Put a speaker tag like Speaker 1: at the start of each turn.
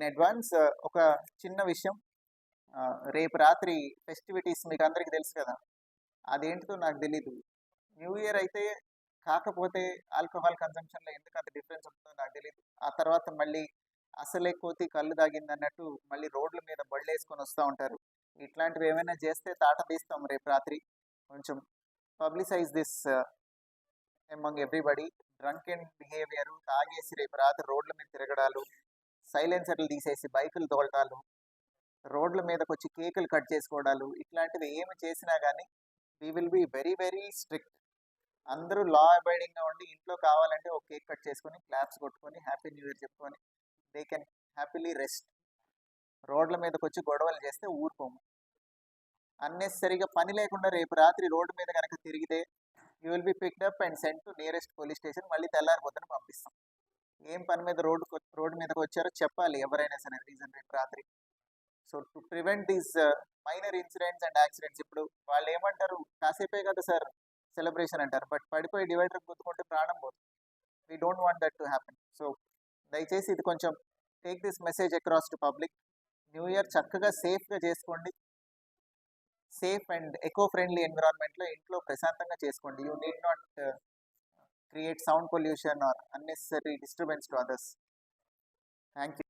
Speaker 1: In advance ఒక చిన్న విషయం, రేపు రాత్రి ఫెస్టివిటీస్ మీకు అందరికీ తెలుసు కదా, అదేంటిదో నాకు తెలీదు. న్యూ ఇయర్ అయితే కాకపోతే ఆల్కహాల్ కన్సంప్షన్లో ఎందుకు అంత డిఫరెన్స్ ఉంటుందో నాకు తెలీదు. ఆ తర్వాత మళ్ళీ అసలే కోతి కళ్ళు తాగిందన్నట్టు మళ్ళీ రోడ్ల మీద బళ్ళేసుకొని వస్తూ ఉంటారు. ఇట్లాంటివి ఏమైనా చేస్తే తాట తీస్తాం రేపు రాత్రి. కొంచెం publicize this among everybody. Drunk and behaviour, తాగేసి రేపు రాత్రి రోడ్ల మీద తిరగడాలు, సైలెన్సర్లు తీసేసి బైకులు తోలటాలు, రోడ్ల మీదకి వచ్చి కేకులు కట్ చేసుకోవడాలు, ఇట్లాంటివి ఏమి చేసినా కానీ we will be very very strict. అందరూ లా అబైడింగ్గా ఉండి ఇంట్లో కావాలంటే ఒక కేక్ కట్ చేసుకొని క్లాప్స్ కొట్టుకొని హ్యాపీ న్యూ ఇయర్ చెప్పుకొని దే కెన్ హ్యాపీలీ రెస్ట్. రోడ్ల మీదకి వచ్చి గొడవలు చేస్తే ఊరుకోము. అన్నెసరిగా పని లేకుండా రేపు రాత్రి రోడ్డు మీద కనుక తిరిగితే you will be picked up and sent to nearest police station. మళ్ళీ తెల్లారిపోతని పంపిస్తాం. ఏం పని మీద రోడ్డు మీదకి వచ్చారో చెప్పాలి ఎవరైనా సరే రీజన్ రేపు రాత్రి. So to prevent these minor incidents and accidents. ఇప్పుడు వాళ్ళు ఏమంటారు, కాసేపే కదా సార్ సెలబ్రేషన్ అంటారు, బట్ పడిపోయి డివైడర్ గుద్దుకుంటే ప్రాణం పోతుంది. We don't want that to happen. So దయచేసి ఇది కొంచెం take this message across to public. New year చక్కగా సేఫ్గా చేసుకోండి. సేఫ్ అండ్ ఎకో ఫ్రెండ్లీ ఎన్విరాన్మెంట్లో ఇంట్లో ప్రశాంతంగా చేసుకోండి. You need not create sound pollution or unnecessary disturbance to others. Thank you.